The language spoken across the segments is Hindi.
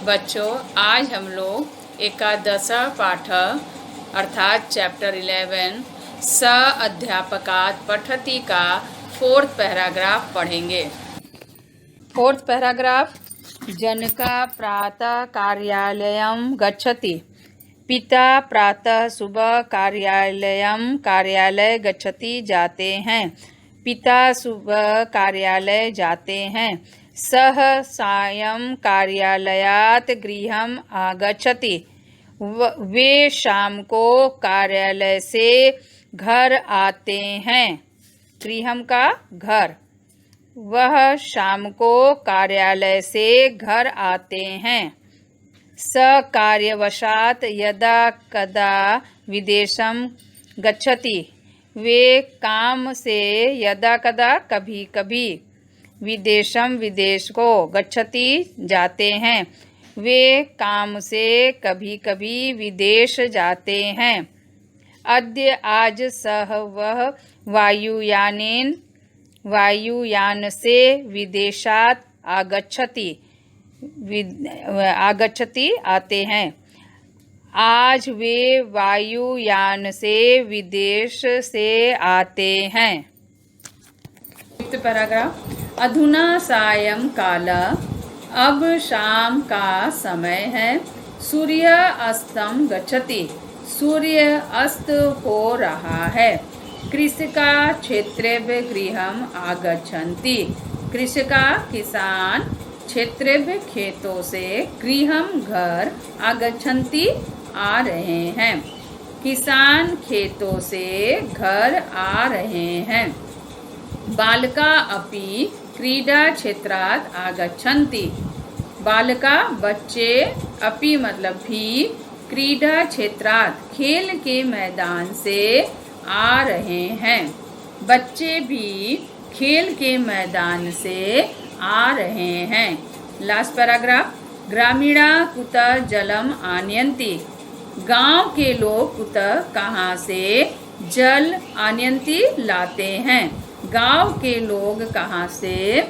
बच्चों, आज हम लोग एकादशा पाठ अर्थात चैप्टर 11 स अध्यापकात् पठति का 4th पैराग्राफ पढ़ेंगे। 4th paragraph. जनका प्रातः कार्यालयं गच्छति। पिता प्रातः सुबह कार्यालय गच्छति जाते हैं। पिता सुबह कार्यालय जाते हैं। सः सायं कार्यालयात् गृहम् आगच्छति। वे शाम को कार्यालय से घर आते हैं। गृहम का घर। वह शाम को कार्यालय से घर आते हैं। स कार्यवशात् यदा कदा विदेशं गच्छति। वे काम से यदा कदा कभी कभी विदेश को गच्छति जाते हैं। वे काम से कभी कभी विदेश जाते हैं। अद्य आज सह वह वायुयान से विदेशात् आगच्छति आते हैं। आज वे वायुयान से विदेश से आते हैं। पैराग्राफ। अधुना सायंकाल, अब शाम का समय है। सूर्य अस्तं गच्छति, सूर्य अस्त हो रहा है। कृषका क्षेत्रेभ्य गृहम् आगच्छन्ति। कृषका किसान क्षेत्रेभ्य खेतों से गृहम् घर आगच्छन्ति आ रहे हैं। किसान खेतों से घर आ रहे हैं। बालका अपि क्रीडा क्षेत्रात् आगच्छन्ति। बालका बच्चे, अपि मतलब भी, क्रीडा क्षेत्रात् खेल के मैदान से आ रहे हैं। बच्चे भी खेल के मैदान से आ रहे हैं। Last paragraph. ग्रामीणा कुतः जलम आनयन्ति। गांव के लोग कुतः कहाँ से जल आनयन्ति लाते हैं। गांव के लोग कहाँ से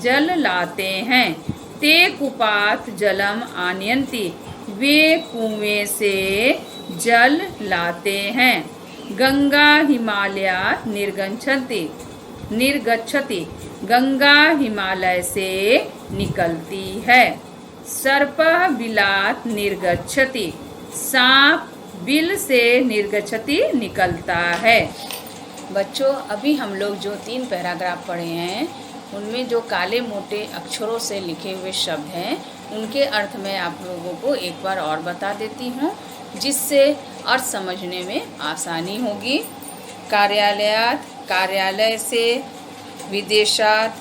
जल लाते हैं। ते कूपात् जलम आनयन्ति। वे कुएं से जल लाते हैं। गंगा हिमालयात् निर्गच्छति। गंगा हिमालय से निकलती है। सर्पः बिलात् निर्गच्छति। सांप बिल से निर्गच्छति निकलता है। बच्चों, अभी हम लोग जो 3 पैराग्राफ पढ़े हैं उनमें जो काले मोटे अक्षरों से लिखे हुए शब्द हैं उनके अर्थ मैं आप लोगों को एक बार और बता देती हूँ, जिससे अर्थ समझने में आसानी होगी। कार्यालयात् कार्यालय से, विदेशात्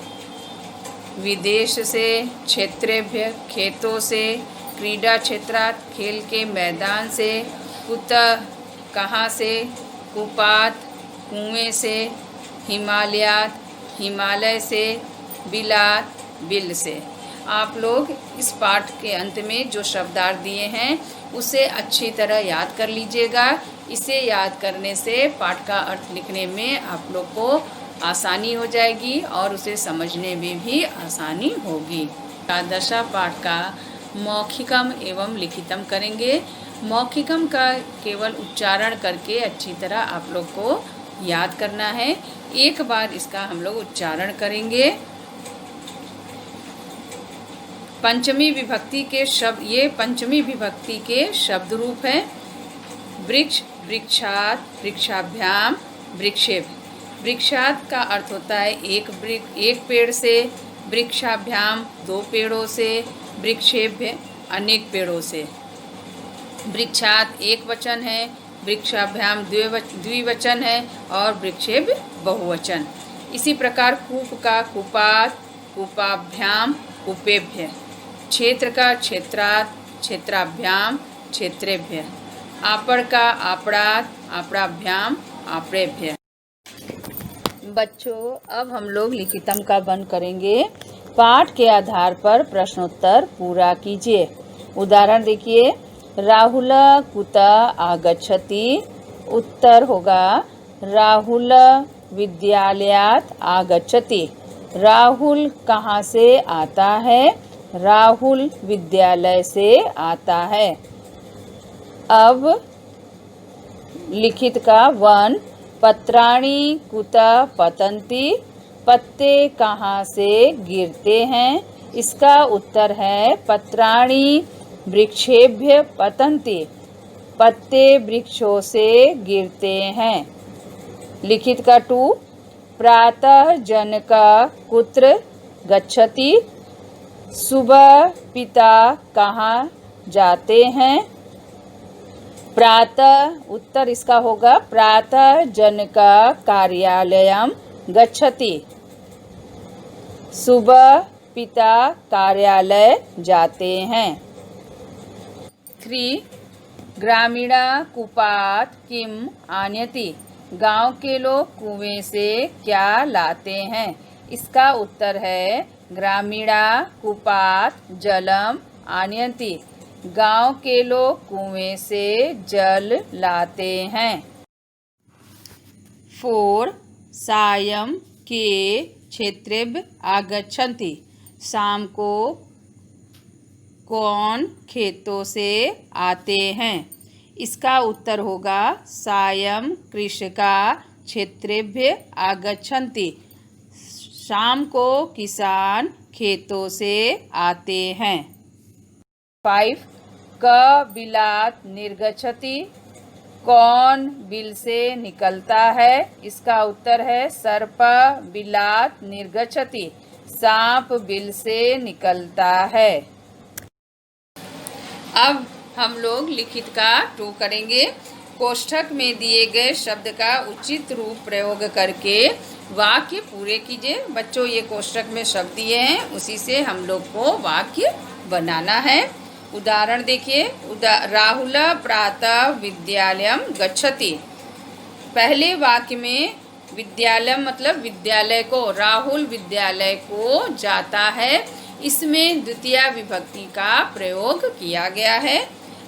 विदेश से, क्षेत्रेभ्य खेतों से, क्रीडा क्षेत्रात् खेल के मैदान से, कुतः कहाँ से, कूपात् कुएं से, हिमालयात् हिमालय से, बिलात् बिल से। आप लोग इस पाठ के अंत में जो शब्दार्थ दिए हैं उसे अच्छी तरह याद कर लीजिएगा। इसे याद करने से पाठ का अर्थ लिखने में आप लोग को आसानी हो जाएगी और उसे समझने में भी आसानी होगी। एकादशा पाठ का मौखिकम एवं लिखितम करेंगे। मौखिकम का केवल उच्चारण करके अच्छी तरह आप लोग को याद करना है। एक बार इसका हम लोग उच्चारण करेंगे। पंचमी विभक्ति के शब्द, ये पंचमी विभक्ति के शब्द रूप है। वृक्ष, वृक्षात्, वृक्षाभ्याम, वृक्षेभ्य। वृक्षात् का अर्थ होता है एक पेड़ से, वृक्षाभ्याम 2 पेड़ों से, वृक्षेभ्य अनेक पेड़ों से। वृक्षात् एक वचन है, वृक्षाभ्याम द्विवचन है और वृक्षेभ्य बहुवचन। इसी प्रकार कूप का कूपात्, कूपाभ्याम, कूपेभ्य। क्षेत्र का क्षेत्रात्, क्षेत्राभ्याम, क्षेत्रेभ्य। आपड़ का आपड़ात्, आपड़ाभ्याम, आपड़ेभ्य। बच्चों, अब हम लोग लिखितम का बंद करेंगे। पाठ के आधार पर प्रश्नोत्तर पूरा कीजिए। उदाहरण देखिए। राहुल कुतः आगच्छति। उत्तर होगा राहुल विद्यालयात् आगच्छति। राहुल कहाँ से आता है। राहुल विद्यालय से आता है। अब लिखित का 1 पत्राणि कुतः पतन्ति, पत्ते कहाँ से गिरते हैं। इसका उत्तर है पत्राणि वृक्षेभ्य पतन्ति, पत्ते वृक्षों से गिरते हैं। लिखित का 2 प्रातः जनकः कुत्र गच्छति, सुबह पिता कहाँ जाते हैं। प्रातः उत्तर इसका होगा प्रातः जनकः कार्यालयं गच्छति, सुबह पिता कार्यालय जाते हैं। 3 ग्रामीणा कूपात् किम आनयति, गांव के लोग कुएं से क्या लाते हैं। इसका उत्तर है ग्रामीणा कूपात् जलम आनयन्ति, गांव के लोग कुएं से जल लाते हैं। 4 सायं के क्षेत्रेभ्य आगच्छन्ति, शाम को कौन खेतों से आते हैं। इसका उत्तर होगा सायं कृषका क्षेत्रेभ्य आगच्छन्ति, शाम को किसान खेतों से आते हैं। 5 क बिलात् निर्गच्छति, कौन बिल से निकलता है। इसका उत्तर है सर्प बिलात् निर्गच्छति, सांप बिल से निकलता है। अब हम लोग लिखित का 2 करेंगे। कोष्ठक में दिए गए शब्द का उचित रूप प्रयोग करके वाक्य पूरे कीजिए। बच्चों, ये कोष्ठक में शब्द दिए हैं, उसी से हम लोग को वाक्य बनाना है। उदाहरण देखिए। राहुल प्रातः विद्यालयं गच्छति। पहले वाक्य में विद्यालय मतलब विद्यालय को, राहुल विद्यालय को जाता है, इसमें द्वितीय विभक्ति का प्रयोग किया गया है।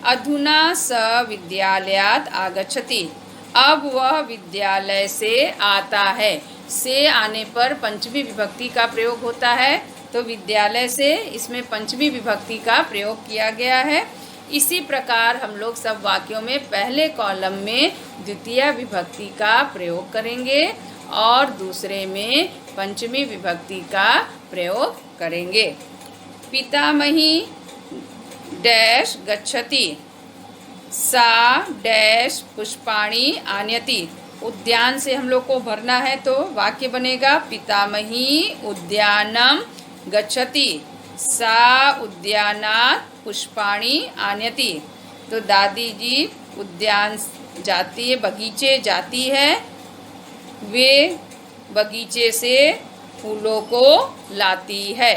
अधुना स विद्यालयात् आगच्छति, अब वह विद्यालय से आता है। से आने पर पंचमी विभक्ति का प्रयोग होता है, तो विद्यालय से इसमें पंचमी विभक्ति का प्रयोग किया गया है। इसी प्रकार हम लोग सब वाक्यों में पहले कॉलम में द्वितीय विभक्ति का प्रयोग करेंगे और दूसरे में पंचमी विभक्ति का प्रयोग करेंगे। पितामही डैश गच्छति, सा डैश पुष्पाणि आनयति। उद्यान से हम लोग को भरना है, तो वाक्य बनेगा पितामही उद्यानम गच्छति, सा उद्यानात् पुष्पाणि आनयति। तो दादी जी उद्यान जाती है, बगीचे जाती है, वे बगीचे से फूलों को लाती है।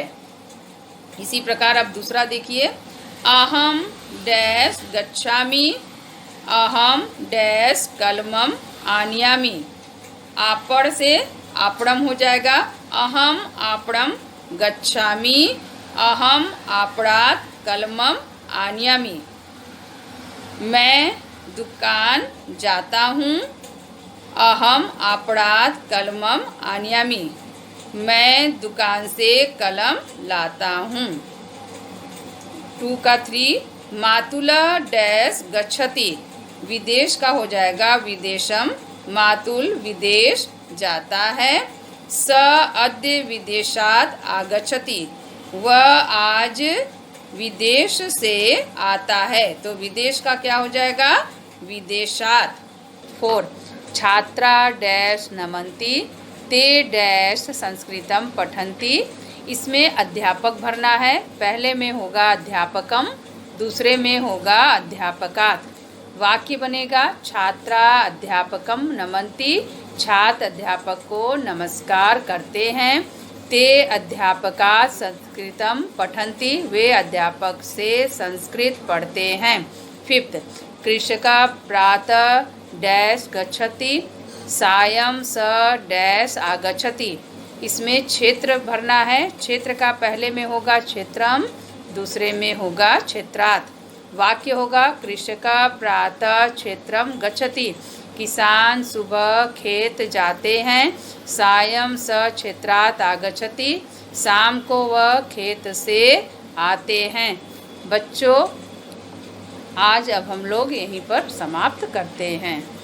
इसी प्रकार अब दूसरा देखिए। अहम डैश गच्छामि, अहम डैश कलमम आनयामि। आपड़ से आपड़म हो जाएगा। अहम आपड़म गच्छामि, अहम आपड़ात् कलमम आनयामि। मैं दुकान जाता हूँ, अहम आपड़ात् कलमम आनयामि। मैं दुकान से कलम लाता हूँ। 2 का 3 मातुला डैश गच्छति, विदेश का हो जाएगा विदेशम, मातुल विदेश जाता है। स अद्य विदेशात् आगच्छति, वह आज विदेश से आता है, तो विदेश का क्या हो जाएगा विदेशात्। 4 छात्रा डैश नमन्ति, ते डैश संस्कृतम पठन्ति। इसमें अध्यापक भरना है। पहले में होगा अध्यापकम, दूसरे में होगा अध्यापकात्। वाक्य बनेगा छात्रा अध्यापकम नमन्ति, छात्र अध्यापक को नमस्कार करते हैं। ते अध्यापकात् संस्कृतम पठन्ति, वे अध्यापक से संस्कृत पढ़ते हैं। 5 कृषका प्रातः डैश गच्छति, सायं स डैश आगच्छति। इसमें क्षेत्र भरना है। क्षेत्र का पहले में होगा क्षेत्रम, दूसरे में होगा क्षेत्रात्। वाक्य होगा कृषका प्रातः क्षेत्रम गच्छति, किसान सुबह खेत जाते हैं। सायं स क्षेत्रात् आगच्छति, शाम को वह खेत से आते हैं। बच्चों, आज अब हम लोग यहीं पर समाप्त करते हैं।